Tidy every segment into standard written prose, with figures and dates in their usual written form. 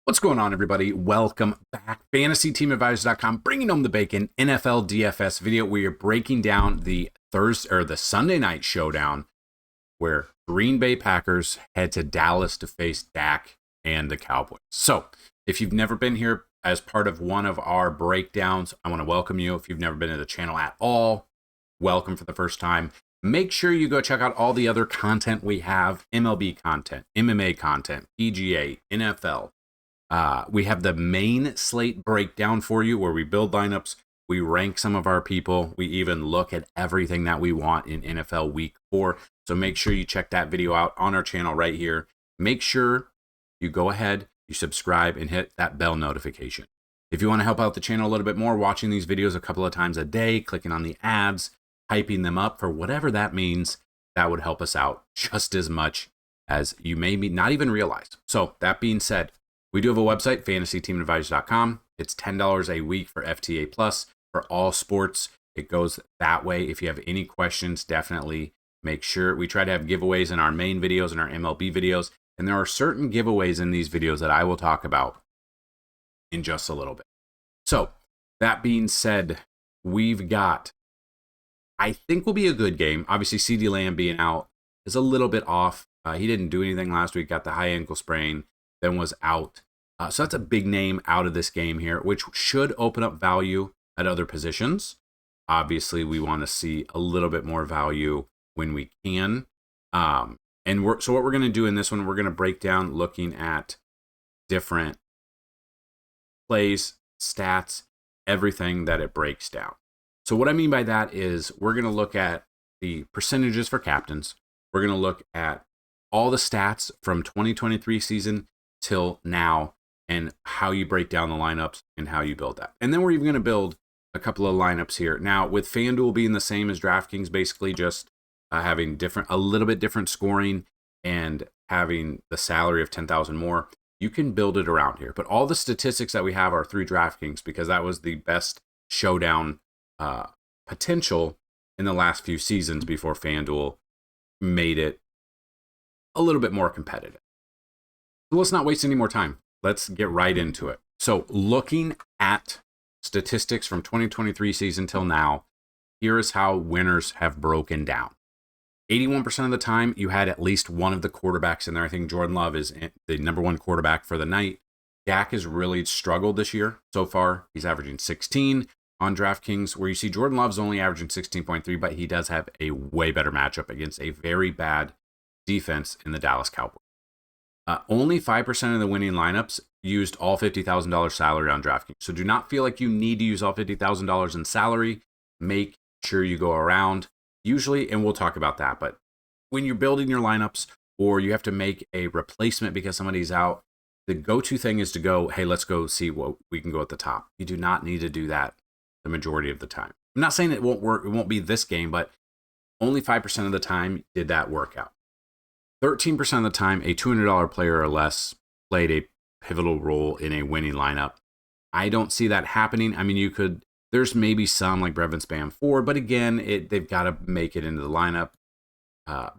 What's going on, everybody? Welcome back. FantasyTeamAdvisors.com, bringing home the bacon NFL DFS video. We are breaking down the Sunday night showdown where Green Bay Packers head to Dallas to face Dak and the Cowboys. So, if you've never been here as part of one of our breakdowns, I want to welcome you. If you've never been to the channel at all, welcome for the first time. Make sure you go check out all the other content we have: MLB content, MMA content, PGA, NFL. We have the main slate breakdown for you where we build lineups, we rank some of our people, we even look at everything that we want in NFL Week 4. So make sure you check that video out on our channel right here. Make sure you go ahead, you subscribe, and hit that bell notification. If you want to help out the channel a little bit more, watching these videos a couple of times a day, clicking on the ads, hyping them up for whatever that means, that would help us out just as much as you may not even realize. So that being said, we do have a website, FantasyTeamAdvisors.com. It's $10 a week for FTA Plus for all sports. It goes that way. If you have any questions, definitely make sure. We try to have giveaways in our main videos and our MLB videos. And there are certain giveaways in these videos that I will talk about in just a little bit. So that being said, we've got, I think will be a good game. Obviously, CeeDee Lamb being out is a little bit off. He didn't do anything last week, got the high ankle sprain, then was out. So that's a big name out of this game here, which should open up value at other positions. Obviously, we want to see a little bit more value when we can. So what we're going to do in this one, we're going to break down looking at different plays, stats, everything that it breaks down. So what I mean by that is we're going to look at the percentages for captains. We're going to look at all the stats from 2023 season till now and how you break down the lineups and how you build that. And then we're even going to build a couple of lineups here. Now, with FanDuel being the same as DraftKings, basically just having a little bit different scoring and having the salary of 10,000 more, you can build it around here. But all the statistics that we have are through DraftKings because that was the best showdown potential in the last few seasons before FanDuel made it a little bit more competitive. So let's not waste any more time. Let's get right into it. So looking at statistics from 2023 season till now, here is how winners have broken down. 81% of the time, you had at least one of the quarterbacks in there. I think Jordan Love is the number one quarterback for the night. Dak has really struggled this year so far. He's averaging 16 on DraftKings, where you see Jordan Love's only averaging 16.3, but he does have a way better matchup against a very bad defense in the Dallas Cowboys. Only 5% of the winning lineups used all $50,000 salary on DraftKings. So do not feel like you need to use all $50,000 in salary. Make sure you go around. Usually, and we'll talk about that, but when you're building your lineups or you have to make a replacement because somebody's out, the go-to thing is to go, hey, let's go see what we can go at the top. You do not need to do that the majority of the time. I'm not saying it won't work. It won't be this game, but only 5% of the time did that work out. 13% of the time, a $200 player or less played a pivotal role in a winning lineup. I don't see that happening. I mean, there's maybe some like Brevin Spam 4, but again, they've got to make it into the lineup.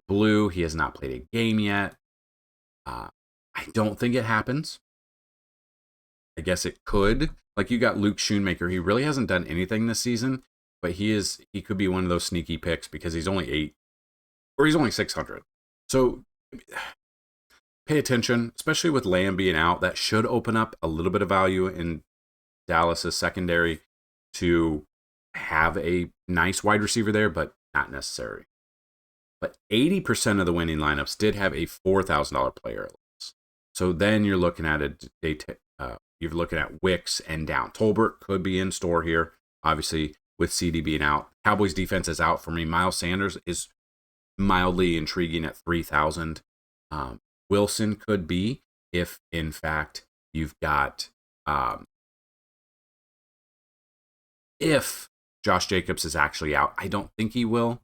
Blue, he has not played a game yet. I don't think it happens. I guess it could. Like you got Luke Schoonmaker. He really hasn't done anything this season, but he could be one of those sneaky picks because he's only 8 or he's only 600. So pay attention, especially with Lamb being out. That should open up a little bit of value in Dallas's secondary to have a nice wide receiver there, but not necessary. But 80% of the winning lineups did have a $4,000 player at least. So then you're looking at you're looking at Wicks and down. Tolbert could be in store here, obviously with CD being out. Cowboys defense is out for me. Miles Sanders is mildly intriguing at 3,000. Wilson could be if, in fact, you've got if Josh Jacobs is actually out. I don't think he will,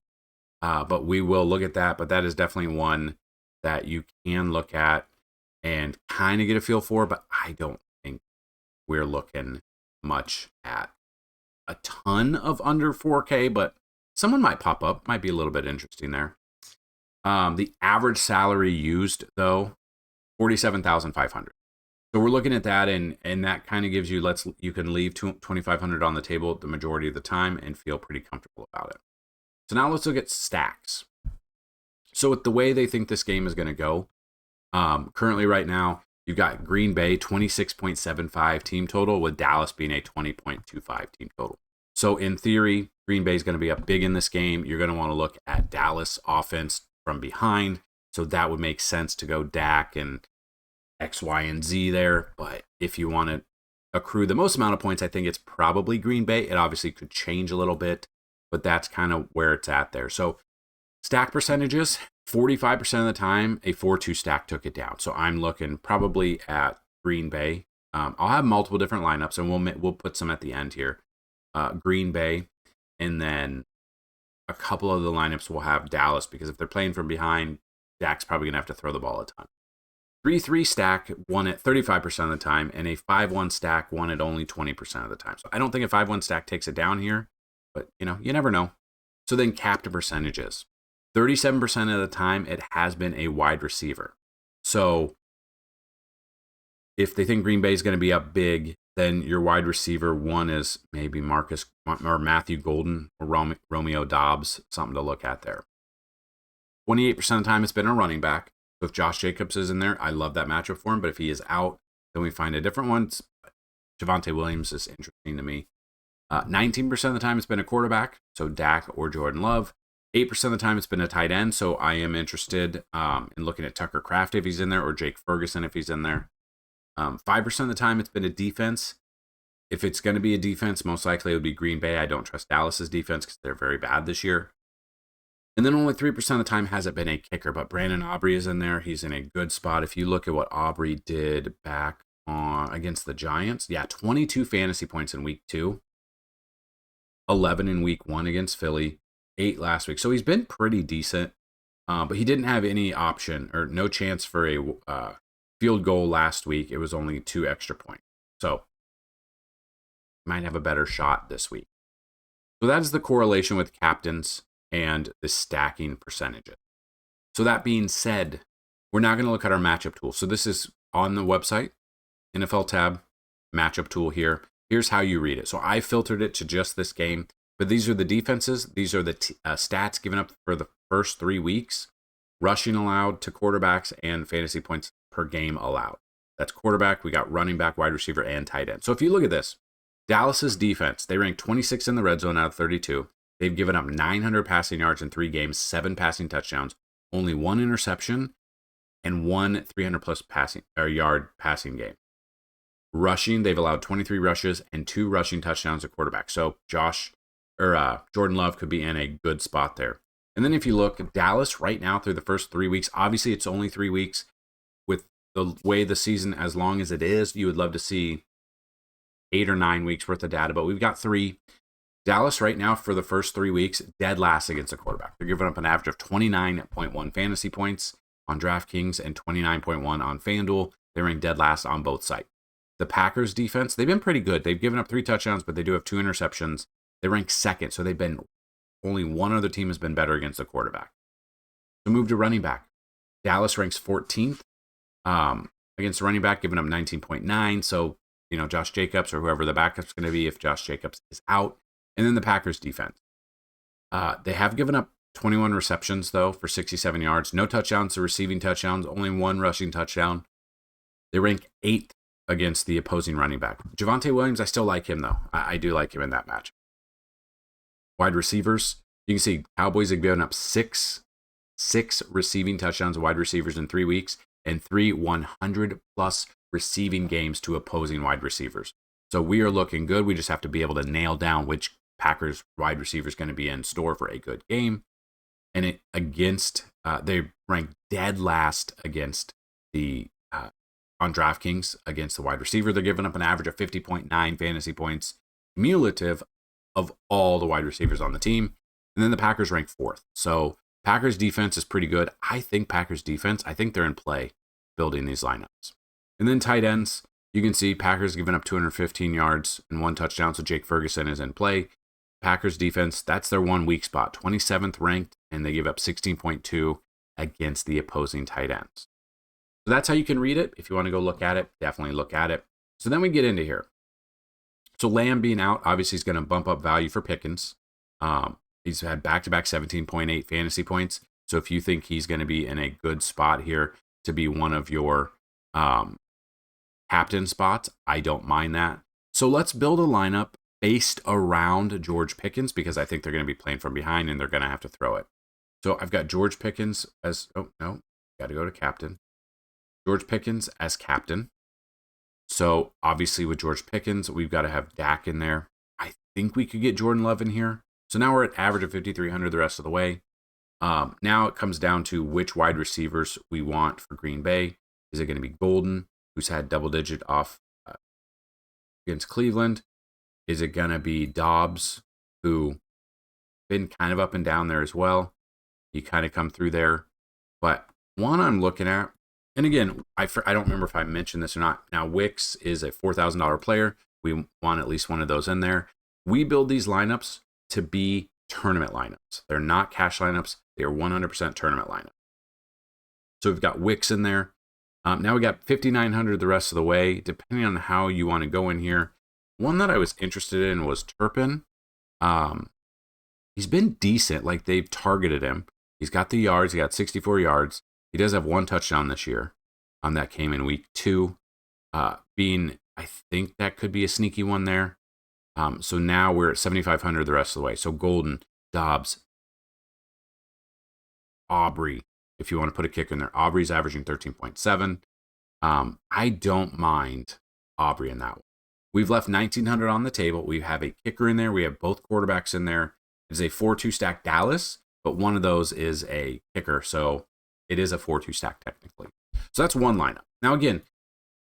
but we will look at that. But that is definitely one that you can look at and kind of get a feel for. But I don't think we're looking much at a ton of under 4K, but someone might pop up. Might be a little bit interesting there. The average salary used, though, $47,500. So we're looking at that, and that kind of gives you, you can leave 2,500 on the table the majority of the time and feel pretty comfortable about it. So now let's look at stacks. So with the way they think this game is going to go, currently right now, you've got Green Bay 26.75 team total, with Dallas being a 20.25 team total. So in theory, Green Bay is going to be up big in this game. You're going to want to look at Dallas offense from behind. So that would make sense to go Dak and X, Y, and Z there. But if you want to accrue the most amount of points, I think it's probably Green Bay. It obviously could change a little bit, but that's kind of where it's at there. So stack percentages, 45% of the time, a 4-2 stack took it down. So I'm looking probably at Green Bay. I'll have multiple different lineups, and we'll put some at the end here. Green Bay, and then a couple of the lineups will have Dallas, because if they're playing from behind, Dak's probably going to have to throw the ball a ton. 3-3 stack won it 35% of the time, and a 5-1 stack won it only 20% of the time. So I don't think a 5-1 stack takes it down here, but you never know. So then captain percentages. 37% of the time, it has been a wide receiver. So if they think Green Bay is going to be up big, then your wide receiver one is maybe Marcus or Matthew Golden or Romeo Dobbs, something to look at there. 28% of the time, it's been a running back. So if Josh Jacobs is in there, I love that matchup for him. But if he is out, then we find a different one. Javonte Williams is interesting to me. 19% of the time, it's been a quarterback, so Dak or Jordan Love. 8% of the time, it's been a tight end, so I am interested in looking at Tucker Kraft if he's in there, or Jake Ferguson if he's in there. 5% of the time, it's been a defense. If it's going to be a defense, most likely it would be Green Bay. I don't trust Dallas's defense because they're very bad this year. And then only 3% of the time has it been a kicker, but Brandon Aubrey is in there. He's in a good spot. If you look at what Aubrey did back against the Giants, 22 fantasy points in week 2, 11 in week 1 against Philly, 8 last week. So he's been pretty decent, but he didn't have any option or no chance for a field goal last week. It was only 2 extra points. So might have a better shot this week. So that is the correlation with captains and the stacking percentages. So that being said, we're now going to look at our matchup tool. So this is on the website, NFL tab, matchup tool here. Here's how you read it. So I filtered it to just this game, but these are the defenses. These are the stats given up for the first 3 weeks, rushing allowed to quarterbacks, and fantasy points per game allowed. That's quarterback. We got running back, wide receiver, and tight end. So if you look at this, Dallas's defense, they rank 26 in the red zone out of 32. They've given up 900 passing yards in 3 games, 7 passing touchdowns, only 1 interception, and 1 300-plus yard passing game. Rushing, they've allowed 23 rushes and 2 rushing touchdowns to quarterback. So Jordan Love could be in a good spot there. And then if you look at Dallas right now through the first 3 weeks, obviously it's only 3 weeks. With the way the season, as long as it is, you would love to see 8 or 9 weeks worth of data, but we've got 3. Dallas right now for the first 3 weeks, dead last against the quarterback. They're giving up an average of 29.1 fantasy points on DraftKings and 29.1 on FanDuel. They're ranked dead last on both sites. The Packers defense, they've been pretty good. They've given up 3 touchdowns, but they do have 2 interceptions. They rank second, so they've been, only one other team has been better against the quarterback. So move to running back. Dallas ranks 14th against the running back, giving up 19.9. So, Josh Jacobs or whoever the backup's going to be if Josh Jacobs is out. And then the Packers defense. They have given up 21 receptions, though, for 67 yards. No touchdowns to receiving touchdowns, only 1 rushing touchdown. They rank 8th against the opposing running back. Javonte Williams, I still like him, though. I do like him in that match. Wide receivers, you can see Cowboys have given up 6 receiving touchdowns to wide receivers in 3 weeks and 3 100-plus receiving games to opposing wide receivers. So we are looking good. We just have to be able to nail down which Packers wide receiver is going to be in store for a good game. And they rank dead last against on DraftKings against the wide receiver. They're giving up an average of 50.9 fantasy points cumulative of all the wide receivers on the team. And then the Packers rank 4th. So Packers defense is pretty good. I think they're in play building these lineups. And then tight ends, you can see Packers giving up 215 yards and 1 touchdown. So Jake Ferguson is in play. Packers defense, that's their one weak spot, 27th ranked, and they give up 16.2 against the opposing tight ends. So that's how you can read it. If you want to go look at it, definitely look at it. So then we get into here. So Lamb being out, obviously, is going to bump up value for Pickens. He's had back-to-back 17.8 fantasy points. So if you think he's going to be in a good spot here to be one of your captain spots, I don't mind that. So let's build a lineup based around George Pickens, because I think they're going to be playing from behind and they're going to have to throw it. So I've got George Pickens as, oh, no, got to go to captain. George Pickens as captain. So obviously with George Pickens, we've got to have Dak in there. I think we could get Jordan Love in here. So now we're at average of 5,300 the rest of the way. Now it comes down to which wide receivers we want for Green Bay. Is it going to be Golden, who's had double-digit off against Cleveland? Is it going to be Dobbs, who been kind of up and down there as well? He kind of come through there. But one I'm looking at, and again, I don't remember if I mentioned this or not. Now, Wicks is a $4,000 player. We want at least one of those in there. We build these lineups to be tournament lineups. They're not cash lineups. They are 100% tournament lineups. So we've got Wicks in there. Now we got 5,900 the rest of the way, depending on how you want to go in here. One that I was interested in was Turpin. He's been decent. Like, they've targeted him. He's got the yards. He got 64 yards. He does have one touchdown this year. That came in week 2. I think that could be a sneaky one there. So now we're at 7,500 the rest of the way. So Golden, Dobbs, Aubrey, if you want to put a kicker in there. Aubrey's averaging 13.7. I don't mind Aubrey in that one. We've left 1,900 on the table. We have a kicker in there. We have both quarterbacks in there. It's a 4-2 stack Dallas, but one of those is a kicker. So it is a 4-2 stack technically. So that's one lineup. Now, again,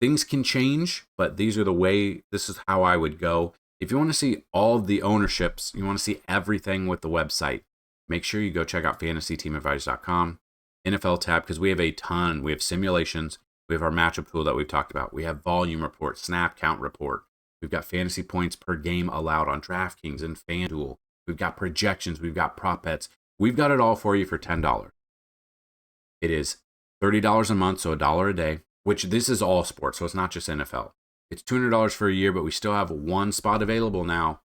things can change, but this is how I would go. If you want to see all of the ownerships, you want to see everything with the website, make sure you go check out FantasyTeamAdvisors.com, NFL tab, because we have a ton. We have simulations. We have our matchup tool that we've talked about. We have volume report, snap count report. We've got fantasy points per game allowed on DraftKings and FanDuel. We've got projections. We've got prop bets. We've got it all for you for $10. It is $30 a month, so $1 a day, which this is all sports, so it's not just NFL. It's $200 for a year, but we still have one spot available now.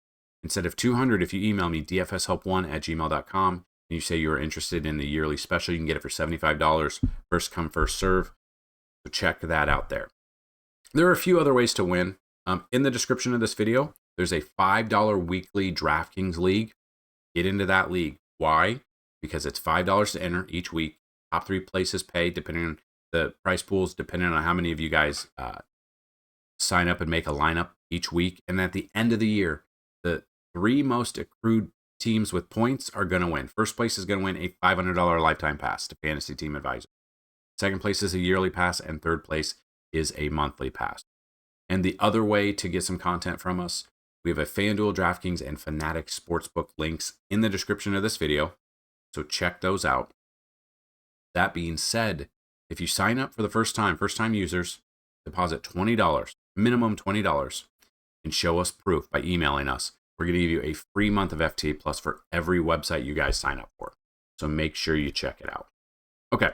Instead of $200, if you email me, dfshelp1@gmail.com, and you say you're interested in the yearly special, you can get it for $75. First come, first serve. So check that out there. There are a few other ways to win. In the description of this video, there's a $5 weekly DraftKings league. Get into that league. Why? Because it's $5 to enter each week. Top 3 places pay, depending on the price pools, depending on how many of you guys sign up and make a lineup each week. And at the end of the year, the 3 most accrued teams with points are going to win. First place is going to win a $500 lifetime pass to Fantasy Team Advisor. Second place is a yearly pass, and third place is a monthly pass. And the other way to get some content from us, we have a FanDuel, DraftKings, and Fanatics Sportsbook links in the description of this video. So check those out. That being said, if you sign up for the first time users, deposit $20, minimum $20, and show us proof by emailing us. We're going to give you a free month of FTA Plus for every website you guys sign up for. So make sure you check it out. Okay,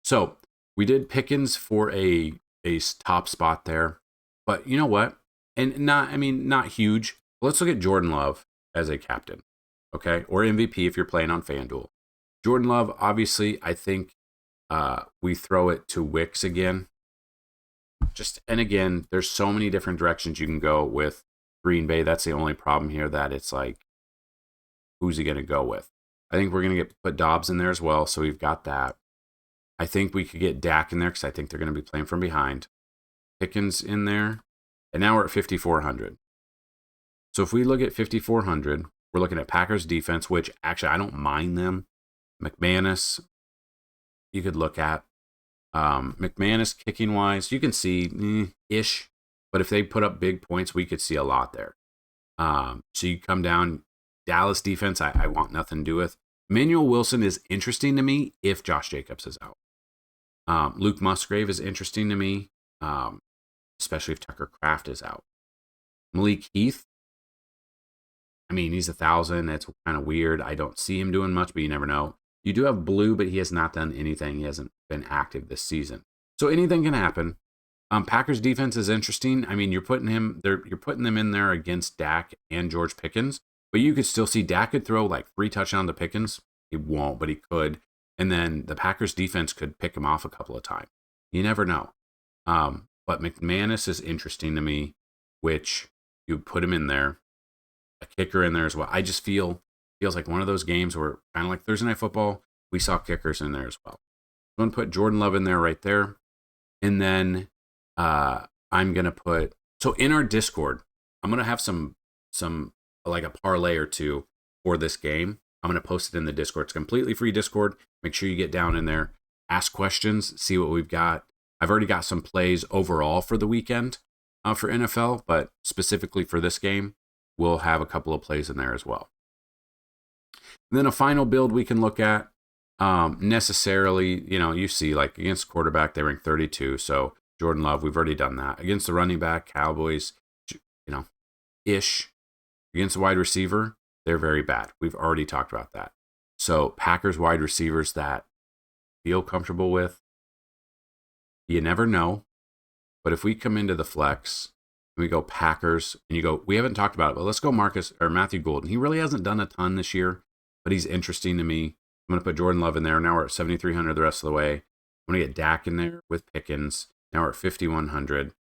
so we did Pickens for a top spot there. But you know what? And not huge. Let's look at Jordan Love as a captain, okay? Or MVP if you're playing on FanDuel. Jordan Love, obviously, I think we throw it to Wicks again. And again, there's so many different directions you can go with Green Bay. That's the only problem here, that it's like, who's he going to go with? I think we're going to put Dobbs in there as well, so we've got that. I think we could get Dak in there because I think they're going to be playing from behind. Pickens in there, and now we're at 5,400. So if we look at 5,400, we're looking at Packers defense, which actually I don't mind them. McManus, you could look at. McManus kicking wise, you can see ish, but if they put up big points, we could see a lot there. So you come down, Dallas defense, I want nothing to do with. Emmanuel Wilson is interesting to me if Josh Jacobs is out. Luke Musgrave is interesting to me, especially if Tucker Kraft is out. Malik Heath, he's 1,000. It's kind of weird. I don't see him doing much, but you never know. You do have Blue, but he has not done anything. He hasn't been active this season. So anything can happen. Packers defense is interesting. I mean, you're putting them in there against Dak and George Pickens, but you could still see Dak could throw like 3 touchdowns to Pickens. He won't, but he could. And then the Packers defense could pick him off a couple of times. You never know. But McManus is interesting to me, which you put him in there, a kicker in there as well. I just feels like one of those games where kind of like Thursday Night Football, we saw kickers in there as well. I'm going to put Jordan Love in there right there. And then I'm going to put, so in our Discord, I'm going to have some like a parlay or two for this game. I'm going to post it in the Discord. It's a completely free Discord. Make sure you get down in there, ask questions, see what we've got. I've already got some plays overall for the weekend for NFL, but specifically for this game, we'll have a couple of plays in there as well. And then a final build we can look at. Necessarily, you see like against quarterback, they rank 32. So Jordan Love, we've already done that. Against the running back, Cowboys, ish. Against the wide receiver, they're very bad. We've already talked about that. So Packers wide receivers that feel comfortable with, you never know. But if we come into the flex and we go Packers and you go, we haven't talked about it, but let's go Matthew Golden. He really hasn't done a ton this year, but he's interesting to me. I'm going to put Jordan Love in there. Now we're at 7,300 the rest of the way. I'm going to get Dak in there with Pickens. Now we're at 5,100.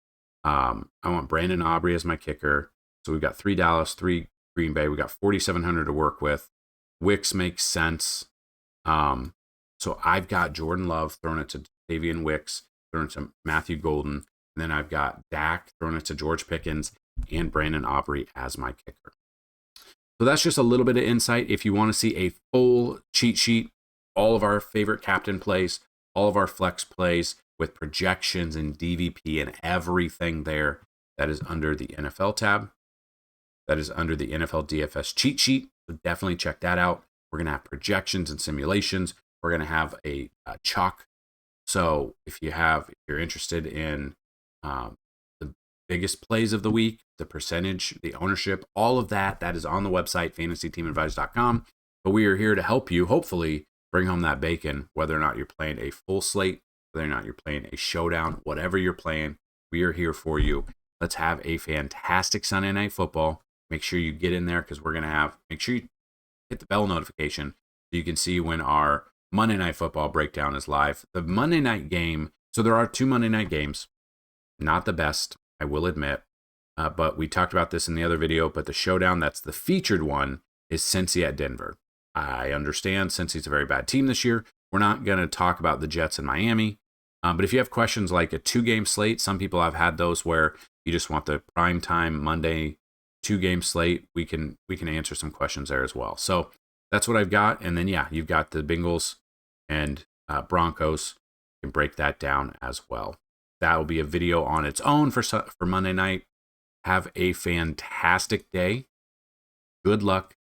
I want Brandon Aubrey as my kicker. So we've got 3 Dallas, 3 Green Bay. We got 4,700 to work with. Wicks makes sense. So I've got Jordan Love throwing it to Davian Wicks, throwing it to Matthew Golden. And then I've got Dak throwing it to George Pickens and Brandon Aubrey as my kicker. So that's just a little bit of insight. If you want to see a full cheat sheet, all of our favorite captain plays, all of our flex plays with projections and DVP and everything there, that is under the NFL tab. That is under the NFL DFS cheat sheet. So definitely check that out. We're going to have projections and simulations. We're going to have a chalk. So if you're interested in the biggest plays of the week, the percentage, the ownership, all of that is on the website, FantasyTeamAdvisors.com. But we are here to help you, hopefully, bring home that bacon, whether or not you're playing a full slate, whether or not you're playing a showdown, whatever you're playing, we are here for you. Let's have a fantastic Sunday Night Football. Make sure you get in there because we're going to make sure you hit the bell notification so you can see when our Monday Night Football breakdown is live. The Monday night game, so there are 2 Monday night games. Not the best, I will admit. But we talked about this in the other video, but the showdown, that's the featured one, is Cincy at Denver. I understand Cincy's a very bad team this year. We're not going to talk about the Jets in Miami. But if you have questions like a 2-game slate, some people have had those where you just want the primetime Monday 2-game slate. We can answer some questions there as well. So that's what I've got. And then, you've got the Bengals and Broncos. You can break that down as well. That will be a video on its own for Monday night. Have a fantastic day. Good luck.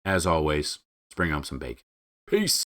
As always, let's bring home some bacon. Peace.